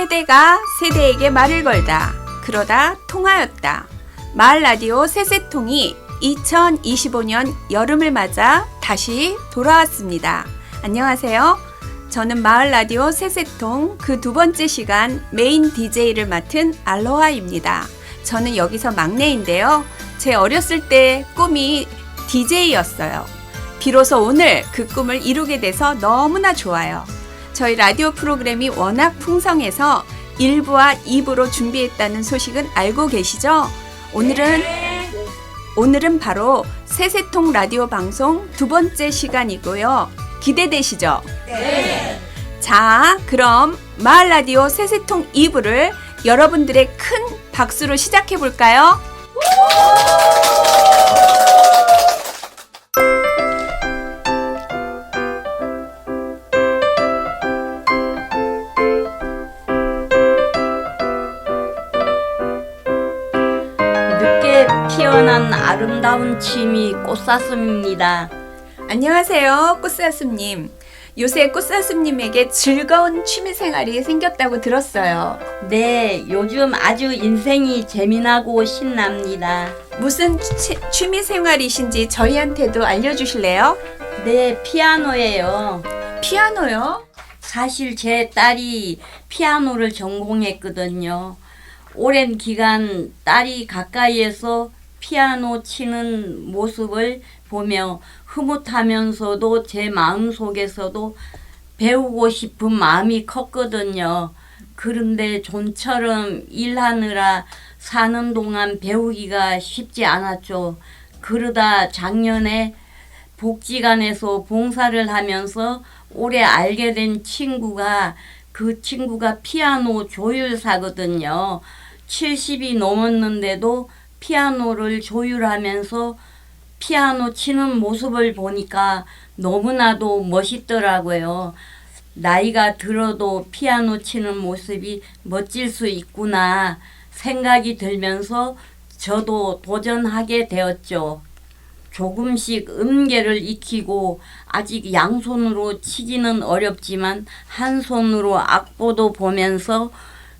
세대가 세대에게 말을 걸다. 그러다 통하였다. 마을 라디오 세세통이 2025년 여름을 맞아 다시 돌아왔습니다. 안녕하세요. 저는 마을 라디오 세세통 그 두 번째 시간 메인 DJ를 맡은 알로하입니다. 저는 여기서 막내인데요. 제 어렸을 때 꿈이 DJ였어요. 비로소 오늘 그 꿈을 이루게 돼서 너무나 좋아요. 저희 라디오 프로그램이 워낙 풍성해서 1부와 2부로 준비했다는 소식은 알고 계시죠? 오늘은 바로 세세통 라디오 방송 두 번째 시간이고요. 기대되시죠? 네. 자, 그럼 마을 라디오 세세통 2부를 여러분들의 큰 박수로 시작해 볼까요? 늦게 피어난 아름다운 취미 꽃사슴입니다. 안녕하세요, 꽃사슴님. 요새 꽃사슴님에게 즐거운 취미생활이 생겼다고 들었어요. 네, 요즘 아주 인생이 재미나고 신납니다. 무슨 취미생활이신지 저희한테도 알려주실래요? 네, 피아노예요. 피아노요? 사실 제 딸이 피아노를 전공했거든요. 오랜 기간 딸이 가까이에서 피아노 치는 모습을 보며 흐뭇하면서도 제 마음속에서도 배우고 싶은 마음이 컸거든요. 그런데 좀처럼 일하느라 사는 동안 배우기가 쉽지 않았죠. 그러다 작년에 복지관에서 봉사를 하면서 올해 알게 된 그 친구가 피아노 조율사거든요. 70이 넘었는데도 피아노를 조율하면서 피아노 치는 모습을 보니까 너무나도 멋있더라고요. 나이가 들어도 피아노 치는 모습이 멋질 수 있구나 생각이 들면서 저도 도전하게 되었죠. 조금씩 음계를 익히고 아직 양손으로 치기는 어렵지만 한 손으로 악보도 보면서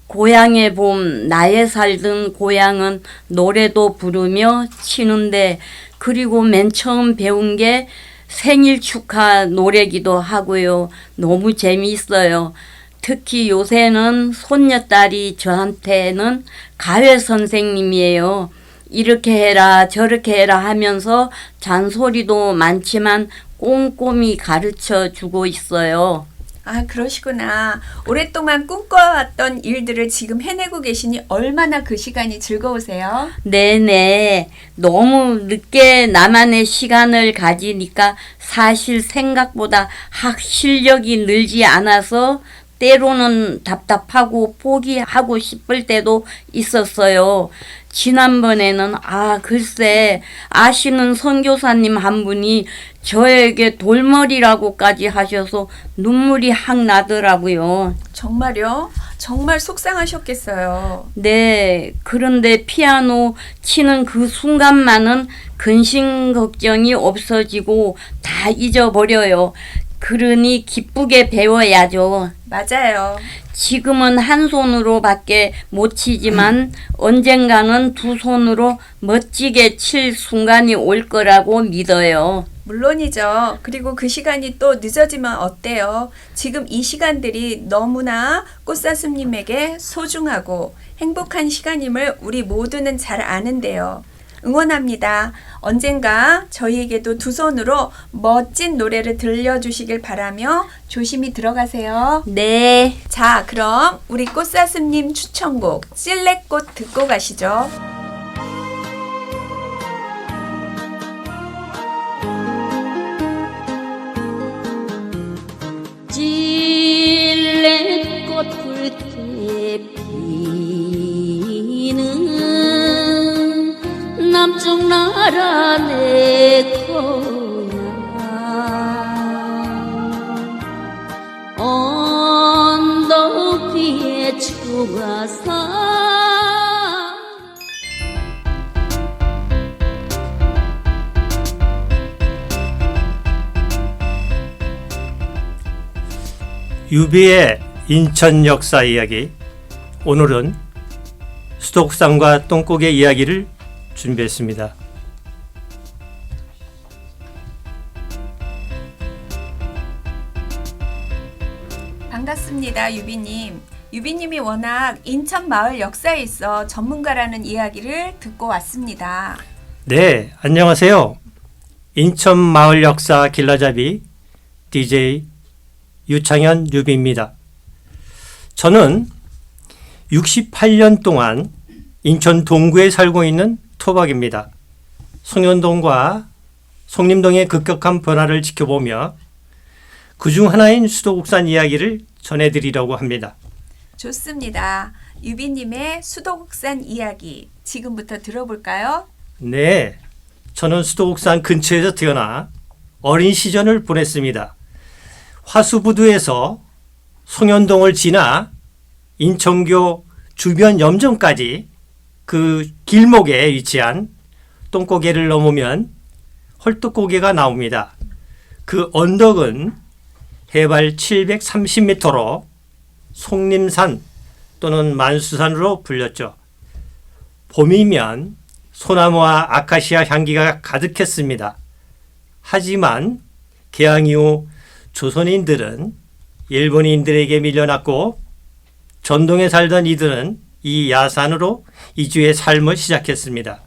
고향의 봄 나에 살던 고향은 노래도 부르며 치는데, 그리고 맨 처음 배운 게 생일 축하 노래기도 하고요. 너무 재미있어요. 특히 요새는 손녀딸이 저한테는 가회 선생님이에요. 이렇게 해라 저렇게 해라 하면서 잔소리도 많지만 꼼꼼히 가르쳐 주고 있어요. 아, 그러시구나. 오랫동안 꿈꿔왔던 일들을 지금 해내고 계시니 얼마나 그 시간이 즐거우세요? 네네. 너무 늦게 나만의 시간을 가지니까 사실 생각보다 실력이 늘지 않아서 때로는 답답하고 포기하고 싶을 때도 있었어요. 지난번에는 글쎄 아시는 선교사님 한 분이 저에게 돌머리라고까지 하셔서 눈물이 확 나더라고요. 정말요? 정말 속상하셨겠어요. 네, 그런데 피아노 치는 그 순간만은 근심 걱정이 없어지고 다 잊어버려요. 그러니 기쁘게 배워야죠. 맞아요. 지금은 한 손으로밖에 못 치지만 언젠가는 두 손으로 멋지게 칠 순간이 올 거라고 믿어요. 물론이죠. 그리고 그 시간이 또 늦어지면 어때요? 지금 이 시간들이 너무나 꽃사슴님에게 소중하고 행복한 시간임을 우리 모두는 잘 아는데요. 응원합니다. 언젠가 저희에게도 두 손으로 멋진 노래를 들려주시길 바라며 조심히 들어가세요. 네. 자, 그럼 우리 꽃사슴님 추천곡 찔레꽃 듣고 가시죠. 찔레꽃 붉게 피는 남쪽 나라 내 고향, 언덕 위에 추가사 유비의 인천 역사 이야기 오늘은 수도옥산과 똥고개 이야기를 준비했습니다. 반갑습니다, 유비님. 유비님이 워낙 인천 마을 역사에 있어 전문가라는 이야기를 듣고 왔습니다. 네, 안녕하세요. 인천 마을 역사 길라잡이 DJ 유창현 유비입니다. 저는 68년 동안 인천 동구에 살고 있는 토박입니다. 송현동과 송림동의 급격한 변화를 지켜보며 그중 하나인 수도국산 이야기를 전해드리려고 합니다. 좋습니다. 유비님의 수도국산 이야기 지금부터 들어볼까요? 네, 저는 수도국산 근처에서 태어나 어린 시절을 보냈습니다. 화수부두에서 송현동을 지나 인천교 주변 염전까지 그 길목에 위치한 똥고개를 넘으면 헐떡고개가 나옵니다. 그 언덕은 해발 730m로 송림산 또는 만수산으로 불렸죠. 봄이면 소나무와 아카시아 향기가 가득했습니다. 하지만 개항 이후 조선인들은 일본인들에게 밀려났고 전동에 살던 이들은 이 야산으로 이주의 삶을 시작했습니다.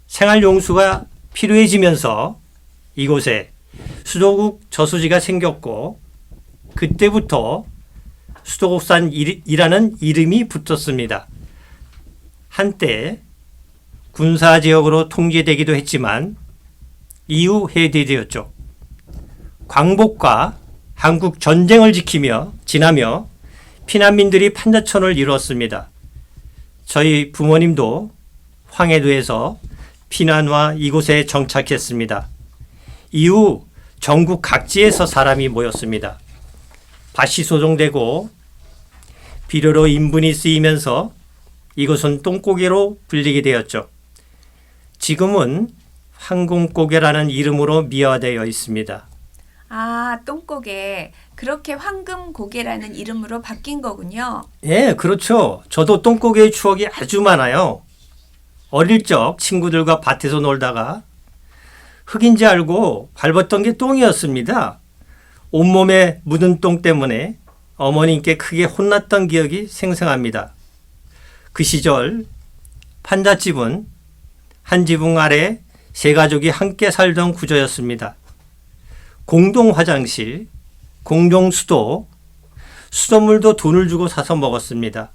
생활용수가 필요해지면서 이곳에 수도국 저수지가 생겼고 그때부터 수도국산이라는 이름이 붙었습니다. 한때 군사지역으로 통제되기도 했지만 이후 해제되었죠. 광복과 한국 전쟁을 지나며 피난민들이 판자촌을 이루었습니다. 저희 부모님도 황해도에서 피난와 이곳에 정착했습니다. 이후 전국 각지에서 사람이 모였습니다. 밭이 소종되고 비료로 인분이 쓰이면서 이곳은 똥고개로 불리게 되었죠. 지금은 황금고개라는 이름으로 미화되어 있습니다. 아, 똥고개. 그렇게 황금고개라는 이름으로 바뀐 거군요. 예, 그렇죠. 저도 똥고개의 추억이 아주 많아요. 어릴 적 친구들과 밭에서 놀다가 흙인지 알고 밟았던 게 똥이었습니다. 온몸에 묻은 똥 때문에 어머님께 크게 혼났던 기억이 생생합니다. 그 시절 판잣집은 한 지붕 아래 세 가족이 함께 살던 구조였습니다. 공동 화장실, 공동 수도, 수돗물도 돈을 주고 사서 먹었습니다.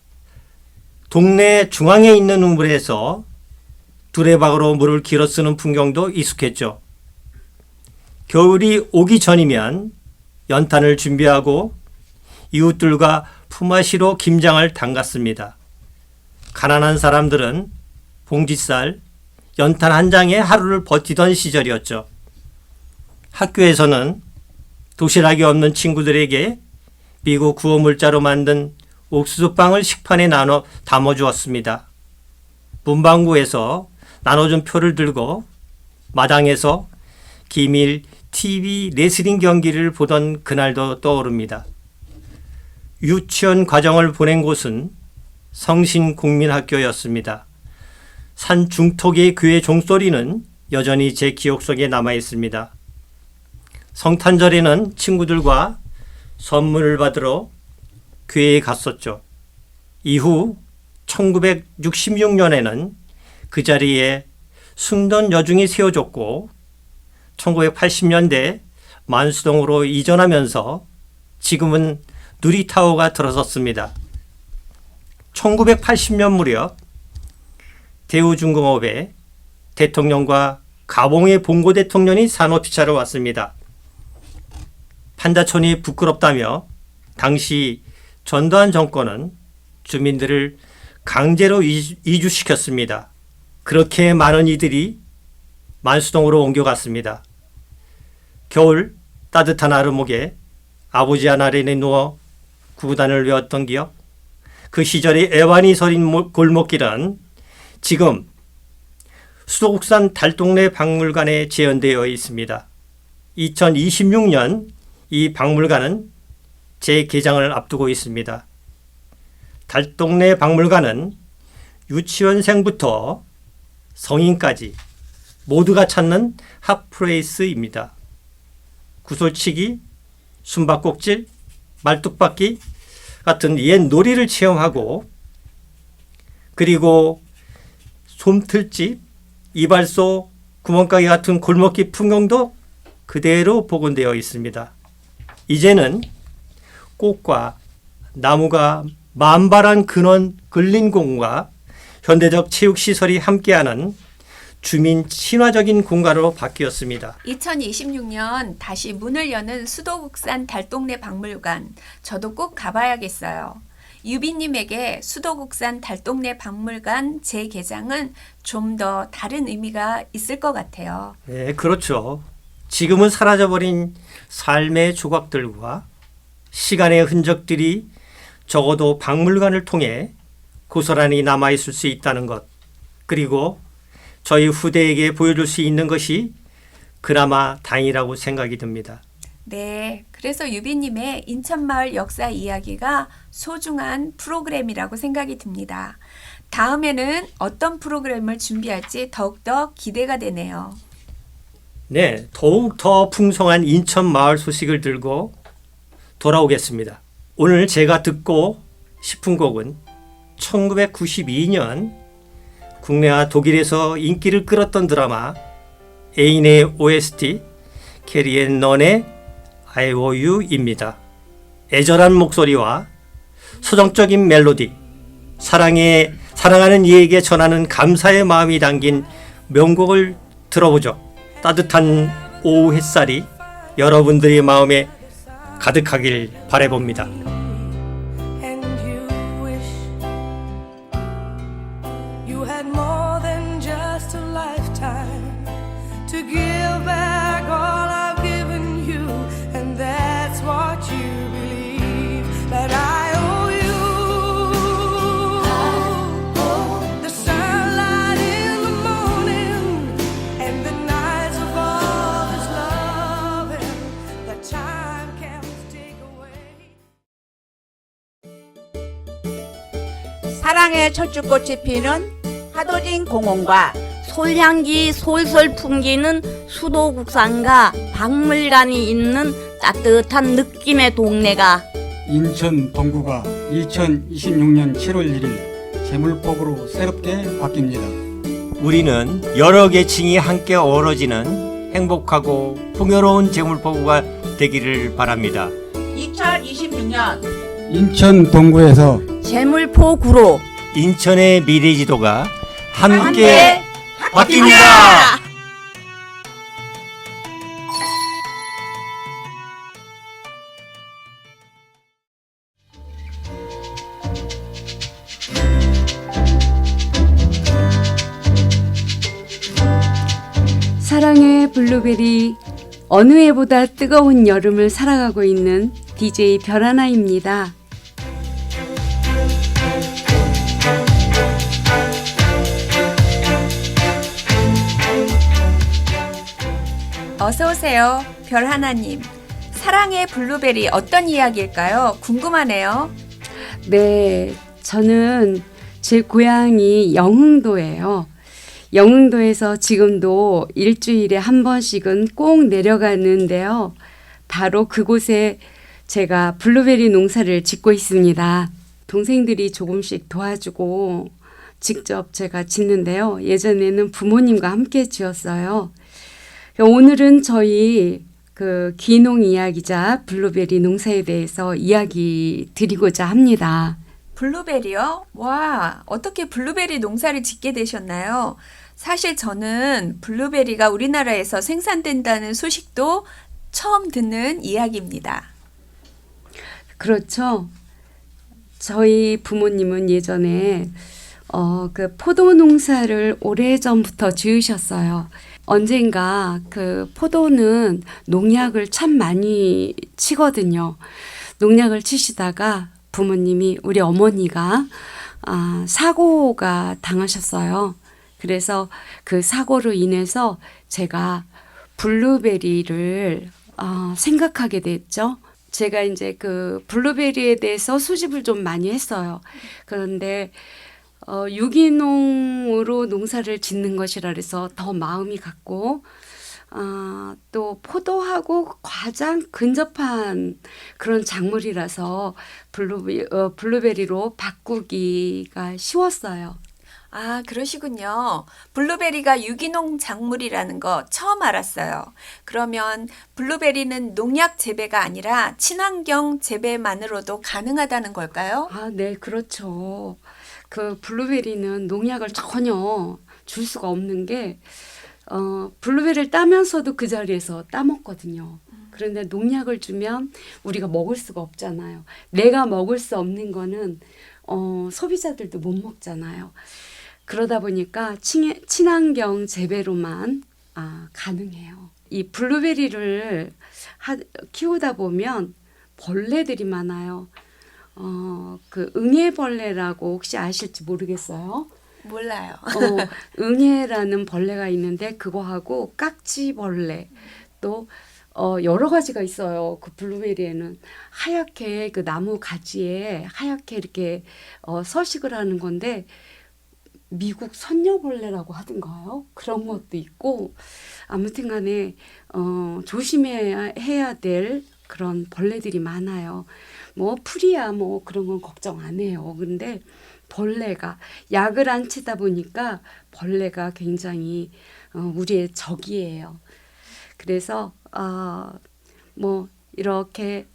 동네 중앙에 있는 우물에서 두레박으로 물을 길어 쓰는 풍경도 익숙했죠. 겨울이 오기 전이면 연탄을 준비하고 이웃들과 품앗이로 김장을 담갔습니다. 가난한 사람들은 봉지쌀, 연탄 한 장에 하루를 버티던 시절이었죠. 학교에서는 도시락이 없는 친구들에게 미국 구워 물자로 만든 옥수수빵을 식판에 나눠 담아주었습니다. 문방구에서 나눠준 표를 들고 마당에서 기밀 TV 레슬링 경기를 보던 그날도 떠오릅니다. 유치원 과정을 보낸 곳은 성신국민학교였습니다. 산 중턱의 교회 종소리는 여전히 제 기억 속에 남아 있습니다. 성탄절에는 친구들과 선물을 받으러 교회에 갔었죠. 이후 1966년에는 그 자리에 승돈 여중이 세워졌고 1980년대 만수동으로 이전하면서 지금은 누리타워가 들어섰습니다. 1980년 무렵 대우중공업에 대통령과 가봉의 봉고 대통령이 산업피차로 왔습니다. 판자촌이 부끄럽다며 당시 전두환 정권은 주민들을 강제로 이주시켰습니다. 그렇게 많은 이들이 만수동으로 옮겨갔습니다. 겨울 따뜻한 아르목에 아버지 한 아래에 누워 구구단을 외웠던 기억, 그 시절의 애완이 서린 골목길은 지금 수도국산 달동네 박물관에 재현되어 있습니다. 2026년 이 박물관은 재개장을 앞두고 있습니다. 달동네 박물관은 유치원생부터 성인까지 모두가 찾는 핫플레이스입니다. 구슬치기, 숨바꼭질, 말뚝박기 같은 옛 놀이를 체험하고 그리고 솜틀집, 이발소, 구멍가게 같은 골목길 풍경도 그대로 복원되어 있습니다. 이제는 꽃과 나무가 만발한 근원 근린공과 현대적 체육시설이 함께하는 주민 친화적인 공간으로 바뀌었습니다. 2026년 다시 문을 여는 수도국산 달동네 박물관. 저도 꼭 가봐야겠어요. 유비님에게 수도국산 달동네 박물관 재개장은 좀 더 다른 의미가 있을 것 같아요. 네, 그렇죠. 지금은 사라져버린 삶의 조각들과 시간의 흔적들이 적어도 박물관을 통해 고스란히 남아있을 수 있다는 것, 그리고 저희 후대에게 보여줄 수 있는 것이 그나마 다행이라고 생각이 듭니다. 네, 그래서 유비님의 인천마을 역사 이야기가 소중한 프로그램이라고 생각이 듭니다. 다음에는 어떤 프로그램을 준비할지 더욱더 기대가 되네요. 네, 더욱 더 풍성한 인천 마을 소식을 들고 돌아오겠습니다. 오늘 제가 듣고 싶은 곡은 1992년 국내와 독일에서 인기를 끌었던 드라마 애인의 OST 캐리 앤 넌의 I owe you입니다. 애절한 목소리와 서정적인 멜로디, 사랑하는 이에게 전하는 감사의 마음이 담긴 명곡을 들어보죠. 따뜻한 오후 햇살이 여러분들의 마음에 가득하길 바라봅니다. And you wish you had more than just a lifetime to give back all I've given you, and that's what you believe that I owe you. The sunlight in the morning and the nights of all this loving that time can't take away. 사랑의 철쭉꽃이 피는 하도진 공원과 솔향기 솔솔 풍기는 수도국산과 박물관이 있는 따뜻한 느낌의 동네가 인천 동구가 2026년 7월 1일 제물폭으로 새롭게 바뀝니다. 우리는 여러 계층이 함께 어우러지는 행복하고 풍요로운 제물포구가 되기를 바랍니다. 2026년 인천 동구에서 제물포구로 인천의 미래지도가 함께 함께 바뀝니다. 사랑의 블루베리, 어느 해보다 뜨거운 여름을 살아가고 있는 DJ 별하나입니다. 어서 오세요. 별하나님. 사랑의 블루베리 어떤 이야기일까요? 궁금하네요. 네, 저는 제 고향이 영흥도예요. 영흥도에서 지금도 일주일에 한 번씩은 꼭 내려가는데요. 바로 그곳에 제가 블루베리 농사를 짓고 있습니다. 동생들이 조금씩 도와주고 직접 제가 짓는데요. 예전에는 부모님과 함께 지었어요. 오늘은 저희 그 귀농 이야기자 블루베리 농사에 대해서 이야기 드리고자 합니다. 블루베리요? 와, 어떻게 블루베리 농사를 짓게 되셨나요? 사실 저는 블루베리가 우리나라에서 생산된다는 소식도 처음 듣는 이야기입니다. 그렇죠. 저희 부모님은 예전에 그 포도 농사를 오래전부터 지으셨어요. 언젠가 그 포도는 농약을 참 많이 치거든요. 농약을 치시다가 부모님이 우리 어머니가 사고가 당하셨어요. 그래서 그 사고로 인해서 제가 블루베리를 생각하게 됐죠. 제가 이제 그 블루베리에 대해서 수집을 좀 많이 했어요. 그런데 유기농으로 농사를 짓는 것이라 그래서 더 마음이 갔고 또 포도하고 가장 근접한 그런 작물이라서 블루베리로 바꾸기가 쉬웠어요. 아, 그러시군요. 블루베리가 유기농 작물이라는 거 처음 알았어요. 그러면 블루베리는 농약 재배가 아니라 친환경 재배만으로도 가능하다는 걸까요? 네, 그렇죠. 그 블루베리는 농약을 전혀 줄 수가 없는 게 블루베리를 따면서도 그 자리에서 따먹거든요. 그런데 농약을 주면 우리가 먹을 수가 없잖아요. 내가 먹을 수 없는 거는 소비자들도 못 먹잖아요. 그러다 보니까 친환경 재배로만 가능해요. 이 블루베리를 키우다 보면 벌레들이 많아요. 그 응애벌레라고 혹시 아실지 모르겠어요. 몰라요. 응애라는 벌레가 있는데 그거하고 깍지벌레 또 여러 가지가 있어요. 그 블루베리에는 하얗게 그 나무 가지에 하얗게 이렇게 서식을 하는 건데 미국 선녀벌레라고 하던가요? 그런 것도 있고 아무튼 간에 조심해야 될 그런 벌레들이 많아요. 뭐 풀이야 뭐 그런 건 걱정 안 해요. 근데 벌레가 약을 안 치다 보니까 벌레가 굉장히 우리의 적이에요. 그래서 뭐 이렇게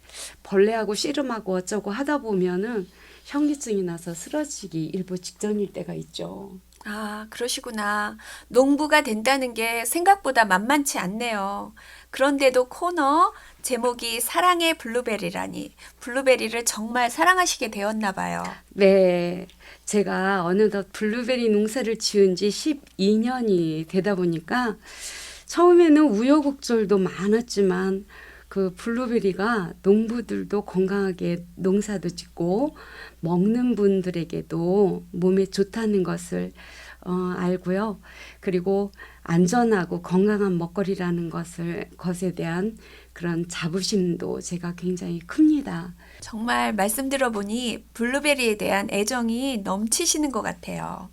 벌레하고 씨름하고 어쩌고 하다 보면은 현기증이 나서 쓰러지기 일부 직전일 때가 있죠. 아, 그러시구나. 농부가 된다는 게 생각보다 만만치 않네요. 그런데도 코너 제목이 사랑의 블루베리라니 블루베리를 정말 사랑하시게 되었나 봐요. 네, 제가 어느덧 블루베리 농사를 지은 지 12년이 되다 보니까 처음에는 우여곡절도 많았지만 그 블루베리가 농부들도 건강하게 농사도 짓고 먹는 분들에게도 몸에 좋다는 것을 알고요. 그리고 안전하고 건강한 먹거리라는 것에 대한 그런 자부심도 제가 굉장히 큽니다. 정말 말씀 들어보니 블루베리에 대한 애정이 넘치시는 것 같아요.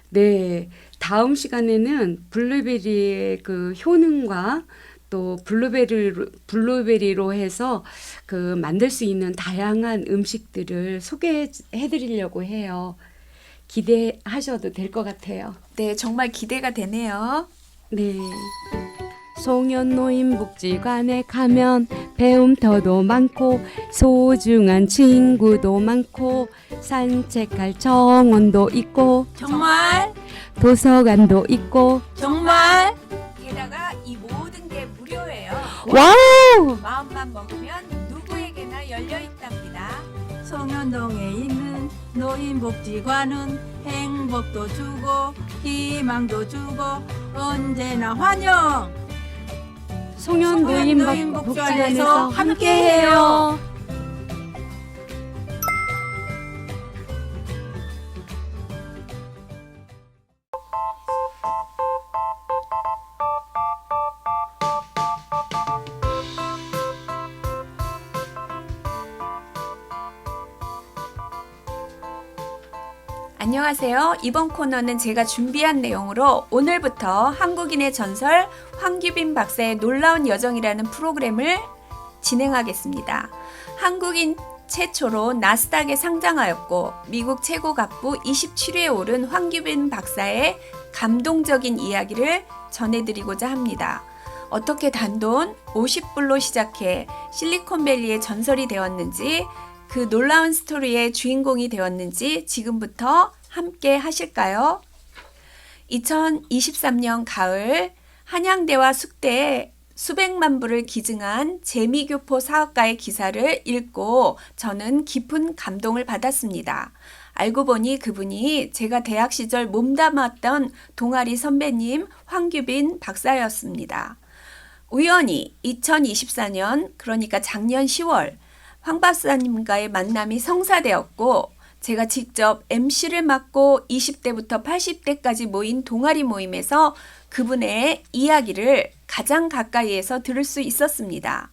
네, 다음 시간에는 블루베리의 그 효능과 또 블루베리로 해서 그 만들 수 있는 다양한 음식들을 소개해 드리려고 해요. 기대하셔도 될 것 같아요. 네, 정말 기대가 되네요. 네. 송년노인복지관에 가면 배움터도 많고 소중한 친구도 많고 산책할 정원도 있고 정말 도서관도 있고 정말 게다가 이 모든 게 무료예요. 와우! 마음만 먹으면 누구에게나 열려 있답니다. 송현동에 있는 노인복지관은 행복도 주고 희망도 주고 언제나 환영. 송년노인복지관에서 함께해요. 안녕하세요. 이번 코너는 제가 준비한 내용으로 오늘부터 한국인의 전설 황규빈 박사의 놀라운 여정이라는 프로그램을 진행하겠습니다. 한국인 최초로 나스닥에 상장하였고 미국 최고 갑부 27위에 오른 황규빈 박사의 감동적인 이야기를 전해드리고자 합니다. 어떻게 단돈 50불로 시작해 실리콘밸리의 전설이 되었는지 그 놀라운 스토리의 주인공이 되었는지 지금부터 함께 하실까요? 2023년 가을 한양대와 숙대에 수백만 부를 기증한 재미교포 사업가의 기사를 읽고 저는 깊은 감동을 받았습니다. 알고 보니 그분이 제가 대학 시절 몸담았던 동아리 선배님 황규빈 박사였습니다. 우연히 2024년 그러니까 작년 10월 황 박사님과의 만남이 성사되었고 제가 직접 MC를 맡고 20대부터 80대까지 모인 동아리 모임에서 그분의 이야기를 가장 가까이에서 들을 수 있었습니다.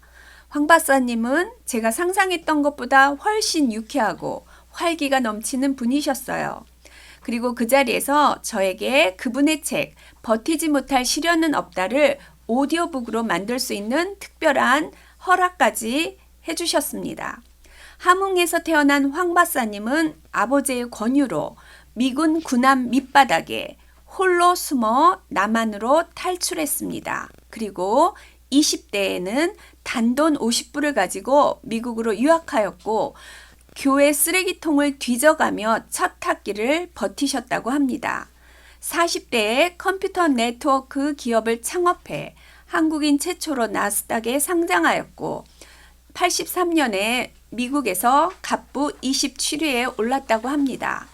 황 박사님은 제가 상상했던 것보다 훨씬 유쾌하고 활기가 넘치는 분이셨어요. 그리고 그 자리에서 저에게 그분의 책 버티지 못할 시련은 없다를 오디오북으로 만들 수 있는 특별한 허락까지 해주셨습니다. 함흥에서 태어난 황 박사님은 아버지의 권유로 미군 군함 밑바닥에 홀로 숨어 남한으로 탈출했습니다. 그리고 20대에는 단돈 50불을 가지고 미국으로 유학하였고 교회 쓰레기통을 뒤져가며 첫 학기를 버티셨다고 합니다. 40대에 컴퓨터 네트워크 기업을 창업해 한국인 최초로 나스닥에 상장하였고 83년에 미국에서 갑부 27위에 올랐다고 합니다.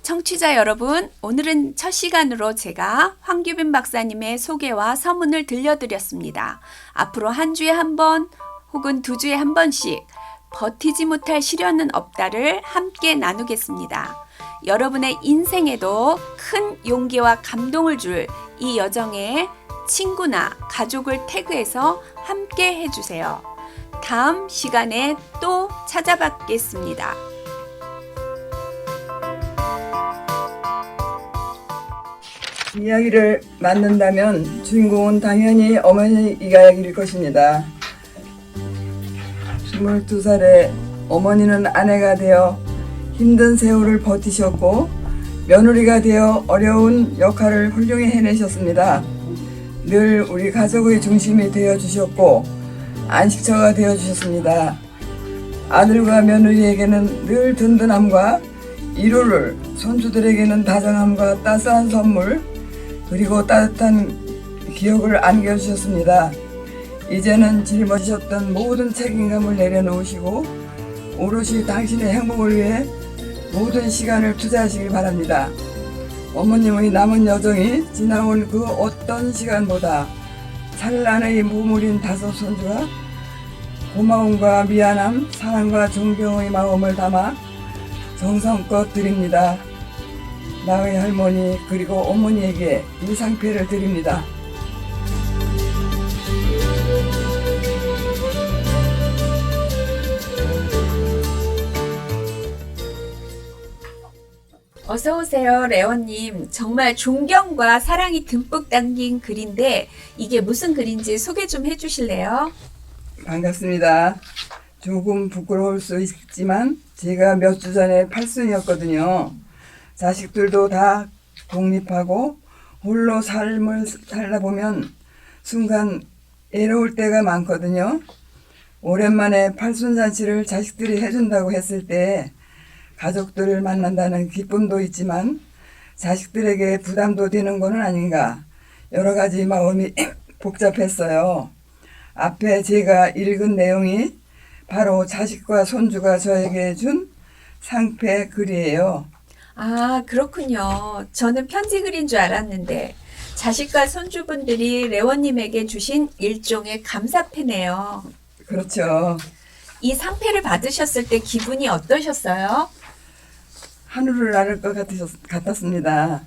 청취자 여러분, 오늘은 첫 시간으로 제가 황규빈 박사님의 소개와 서문을 들려드렸습니다. 앞으로 한 주에 한 번 혹은 두 주에 한 번씩 버티지 못할 시련은 없다를 함께 나누겠습니다. 여러분의 인생에도 큰 용기와 감동을 줄 이 여정에 친구나 가족을 태그해서 함께 해주세요. 다음 시간에 또 찾아뵙겠습니다. 이야기를 만든다면 주인공은 당연히 어머니 이야기일 것입니다. 22살에 어머니는 아내가 되어 힘든 세월을 버티셨고 며느리가 되어 어려운 역할을 훌륭히 해내셨습니다. 늘 우리 가족의 중심이 되어주셨고 안식처가 되어주셨습니다. 아들과 며느리에게는 늘 든든함과 위로를, 손주들에게는 다정함과 따스한 선물, 그리고 따뜻한 기억을 안겨주셨습니다. 이제는 짊어지셨던 모든 책임감을 내려놓으시고 오롯이 당신의 행복을 위해 모든 시간을 투자하시길 바랍니다. 어머님의 남은 여정이 지나온 그 어떤 시간보다 찬란의 무물인 5 손주가 고마움과 미안함, 사랑과 존경의 마음을 담아 정성껏 드립니다. 나의 할머니 그리고 어머니에게 이 상패를 드립니다. 어서 오세요, 레원님. 정말 존경과 사랑이 듬뿍 담긴 글인데 이게 무슨 글인지 소개 좀 해주실래요? 반갑습니다. 조금 부끄러울 수 있지만 제가 몇 주 전에 팔순이었거든요. 자식들도 다 독립하고 홀로 삶을 살다 보면 순간 외로울 때가 많거든요. 오랜만에 팔순잔치를 자식들이 해준다고 했을 때 가족들을 만난다는 기쁨도 있지만 자식들에게 부담도 되는 것은 아닌가 여러 가지 마음이 복잡했어요. 앞에 제가 읽은 내용이 바로 자식과 손주가 저에게 준 상패 글이에요. 아, 그렇군요. 저는 편지 글인 줄 알았는데 자식과 손주분들이 레원님에게 주신 일종의 감사패네요. 그렇죠. 이 상패를 받으셨을 때 기분이 어떠셨어요? 하늘을 나를 것 같았습니다.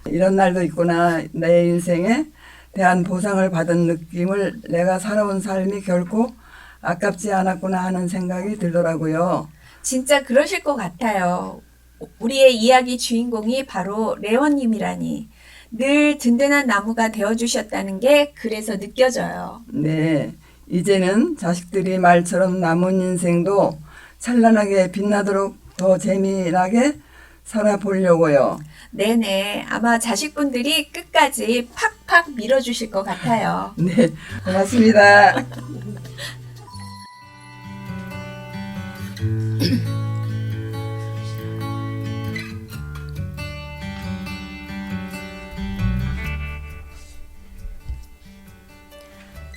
이런 날도 있구나. 내 인생에 대한 보상을 받은 느낌을 내가 살아온 삶이 결코 아깝지 않았구나 하는 생각이 들더라고요. 진짜 그러실 것 같아요. 우리의 이야기 주인공이 바로 레원님이라니 늘 든든한 나무가 되어주셨다는 게 그래서 느껴져요. 네, 이제는 자식들이 말처럼 남은 인생도 찬란하게 빛나도록 더 재미나게 살아보려고요. 네네, 아마 자식분들이 끝까지 팍팍 밀어주실 것 같아요. 네, 고맙습니다.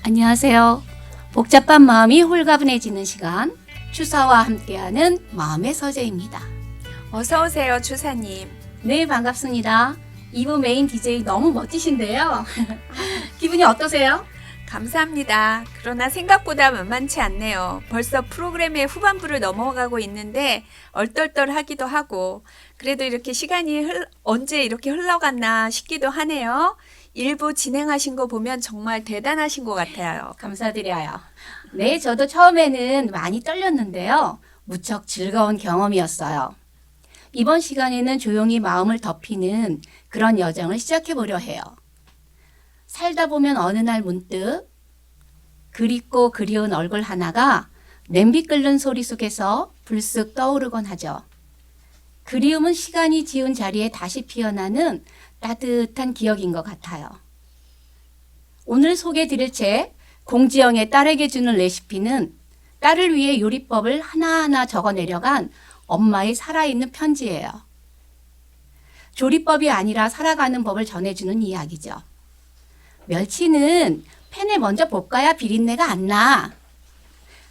안녕하세요. 복잡한 마음이 홀가분해지는 시간, 추사와 함께하는 마음의 서재입니다. 어서 오세요, 추사님. 네, 반갑습니다. 2부 메인 DJ 너무 멋지신데요. 기분이 어떠세요? 감사합니다. 그러나 생각보다 만만치 않네요. 벌써 프로그램의 후반부를 넘어가고 있는데 얼떨떨하기도 하고 그래도 이렇게 시간이 언제 이렇게 흘러갔나 싶기도 하네요. 일부 진행하신 거 보면 정말 대단하신 것 같아요. 감사드려요. 네, 저도 처음에는 많이 떨렸는데요. 무척 즐거운 경험이었어요. 이번 시간에는 조용히 마음을 덮이는 그런 여정을 시작해보려 해요. 살다 보면 어느 날 문득 그립고 그리운 얼굴 하나가 냄비 끓는 소리 속에서 불쑥 떠오르곤 하죠. 그리움은 시간이 지운 자리에 다시 피어나는 따뜻한 기억인 것 같아요. 오늘 소개해드릴 책 공지영의 딸에게 주는 레시피는 딸을 위해 요리법을 하나하나 적어내려간 엄마의 살아있는 편지예요. 조리법이 아니라 살아가는 법을 전해주는 이야기죠. 멸치는 팬에 먼저 볶아야 비린내가 안 나.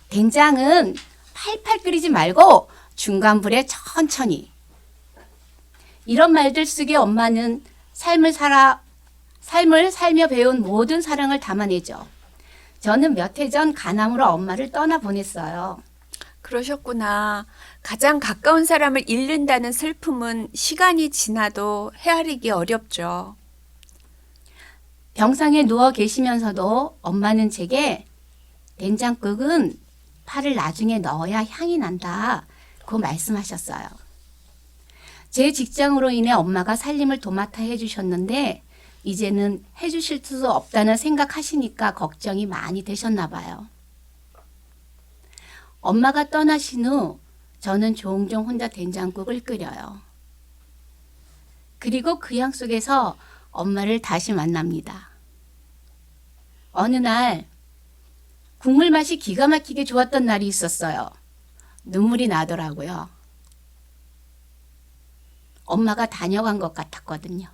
된장은 팔팔 끓이지 말고 중간 불에 천천히. 이런 말들 속에 엄마는 삶을 살며 배운 모든 사랑을 담아내죠. 저는 몇 해 전 가남으로 엄마를 떠나보냈어요. 그러셨구나. 가장 가까운 사람을 잃는다는 슬픔은 시간이 지나도 헤아리기 어렵죠. 병상에 누워 계시면서도 엄마는 제게 된장국은 파를 나중에 넣어야 향이 난다. 고 말씀하셨어요. 제 직장으로 인해 엄마가 살림을 도맡아 해주셨는데 이제는 해주실 수 없다는 생각하시니까 걱정이 많이 되셨나 봐요. 엄마가 떠나신 후 저는 종종 혼자 된장국을 끓여요. 그리고 그 향 속에서 엄마를 다시 만납니다. 어느 날 국물 맛이 기가 막히게 좋았던 날이 있었어요. 눈물이 나더라고요. 엄마가 다녀간 것 같았거든요.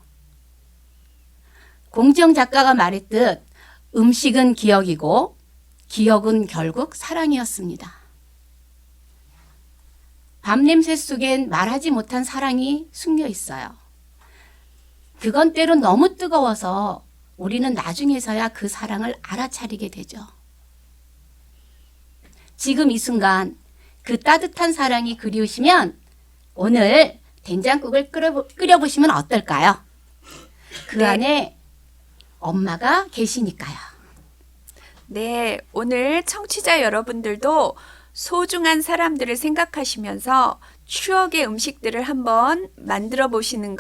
공지영 작가가 말했듯 음식은 기억이고 기억은 결국 사랑이었습니다. 밤냄새 속엔 말하지 못한 사랑이 숨겨 있어요. 그건 때론 너무 뜨거워서 우리는 나중에서야 그 사랑을 알아차리게 되죠. 지금 이 순간 그 따뜻한 사랑이 그리우시면 오늘 된장국을 끓여보시면 어떨까요? 그 안에 엄마가 계시니까요. 네, 오늘 청취자 여러분들도 소중한 사람들을 생각하시면서 추억의 음식들을 한번 만들어 보시는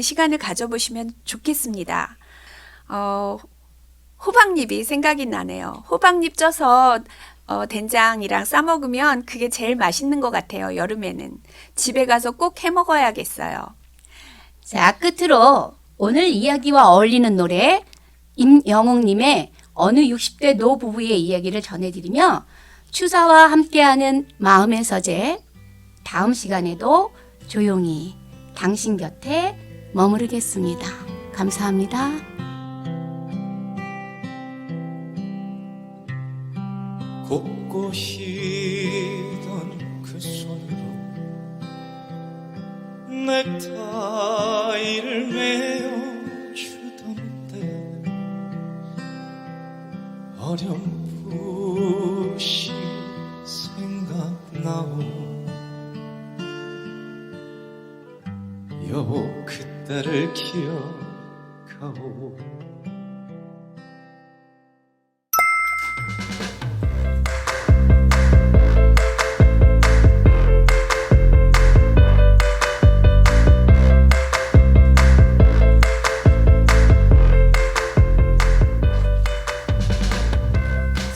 시간을 가져보시면 좋겠습니다. 호박잎이 생각이 나네요. 호박잎 쪄서 된장이랑 싸 먹으면 그게 제일 맛있는 것 같아요. 여름에는. 집에 가서 꼭 해 먹어야겠어요. 자, 끝으로 오늘 이야기와 어울리는 노래 임영웅님의 어느 60대 노부부의 이야기를 전해드리며 추사와 함께하는 마음의 서재 다음 시간에도 조용히 당신 곁에 머무르겠습니다. 감사합니다. 곳곳이던 그 손으로 넥타이를 메어주던데 어렴풋이 생각나오 여보 그때를 기억하오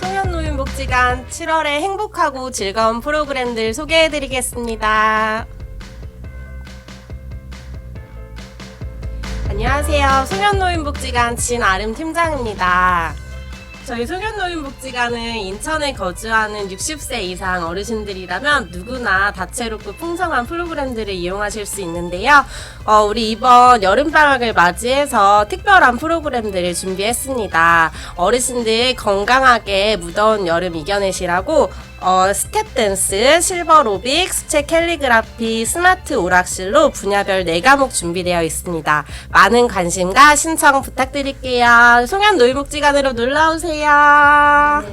소년노인복지관 7월에 행복하고 즐거운 프로그램들 소개해드리겠습니다. 안녕하세요. 소년노인복지관 진아름 팀장입니다. 저희 소년노인복지관은 인천에 거주하는 60세 이상 어르신들이라면 누구나 다채롭고 풍성한 프로그램들을 이용하실 수 있는데요. 우리 이번 여름방학을 맞이해서 특별한 프로그램들을 준비했습니다. 어르신들 건강하게 무더운 여름 이겨내시라고 스텝 댄스, 실버 로빅, 수채 캘리그라피, 스마트 오락실로 분야별 4과목 준비되어 있습니다. 많은 관심과 신청 부탁드릴게요. 송현 노인복지관으로 놀러오세요.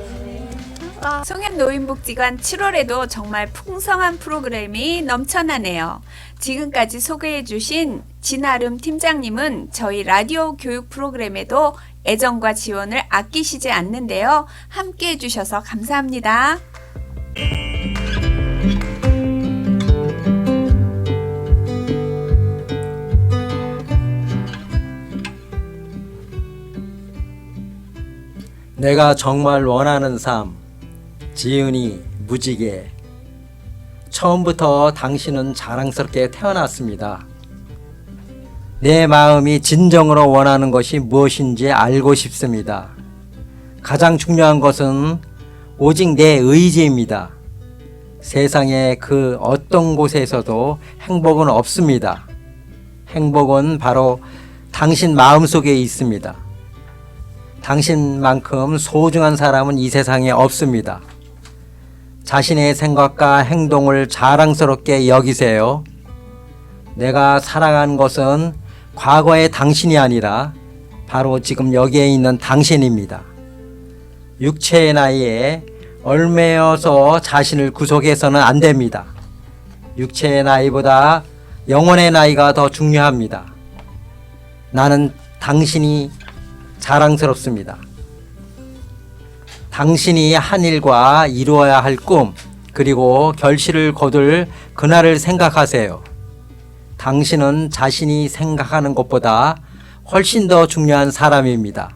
송년노인복지관 7월에도 정말 풍성한 프로그램이 넘쳐나네요. 지금까지 소개해주신 진아름 팀장님은 저희 라디오 교육 프로그램에도 애정과 지원을 아끼시지 않는데요. 함께 해주셔서 감사합니다. 내가 정말 원하는 삶, 지은이 무지개. 처음부터 당신은 자랑스럽게 태어났습니다. 내 마음이 진정으로 원하는 것이 무엇인지 알고 싶습니다. 가장 중요한 것은 오직 내 의지입니다. 세상의 그 어떤 곳에서도 행복은 없습니다. 행복은 바로 당신 마음속에 있습니다. 당신만큼 소중한 사람은 이 세상에 없습니다. 자신의 생각과 행동을 자랑스럽게 여기세요. 내가 사랑한 것은 과거의 당신이 아니라 바로 지금 여기에 있는 당신입니다. 육체의 나이에 얽매여서 자신을 구속해서는 안 됩니다. 육체의 나이보다 영혼의 나이가 더 중요합니다. 나는 당신이 자랑스럽습니다. 당신이 한 일과 이루어야 할 꿈, 그리고 결실을 거둘 그날을 생각하세요. 당신은 자신이 생각하는 것보다 훨씬 더 중요한 사람입니다.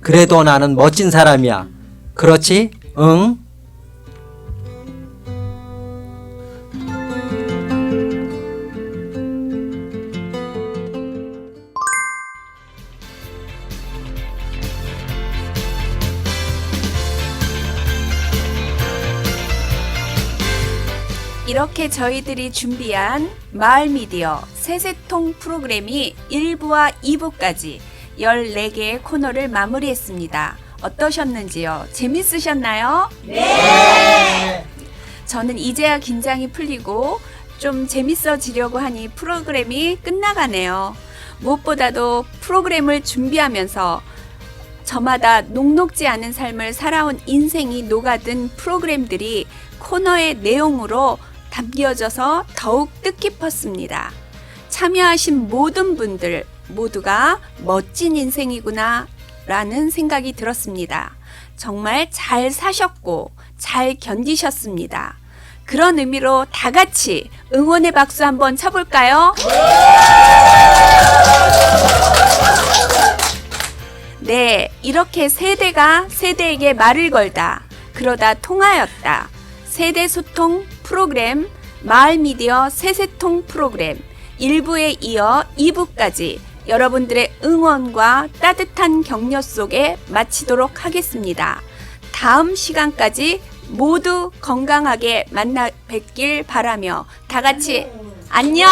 그래도 나는 멋진 사람이야. 그렇지? 응? 이렇게 저희들이 준비한 마을 미디어 세세통 프로그램이 1부와 2부까지 14개의 코너를 마무리했습니다. 어떠셨는지요? 재밌으셨나요? 네! 저는 이제야 긴장이 풀리고 좀 재밌어지려고 하니 프로그램이 끝나가네요. 무엇보다도 프로그램을 준비하면서 저마다 녹록지 않은 삶을 살아온 인생이 녹아든 프로그램들이 코너의 내용으로 담겨져서 더욱 뜻깊었습니다. 참여하신 모든 분들 모두가 멋진 인생이구나 라는 생각이 들었습니다. 정말 잘 사셨고 잘 견디셨습니다. 그런 의미로 다 같이 응원의 박수 한번 쳐볼까요? 네, 이렇게 세대가 세대에게 말을 걸다. 그러다 통하였다. 세대 소통 프로그램 마을 미디어 세세통 프로그램 1부에 이어 2부까지 여러분들의 응원과 따뜻한 격려 속에 마치도록 하겠습니다. 다음 시간까지 모두 건강하게 만나 뵙길 바라며 다 같이 안녕!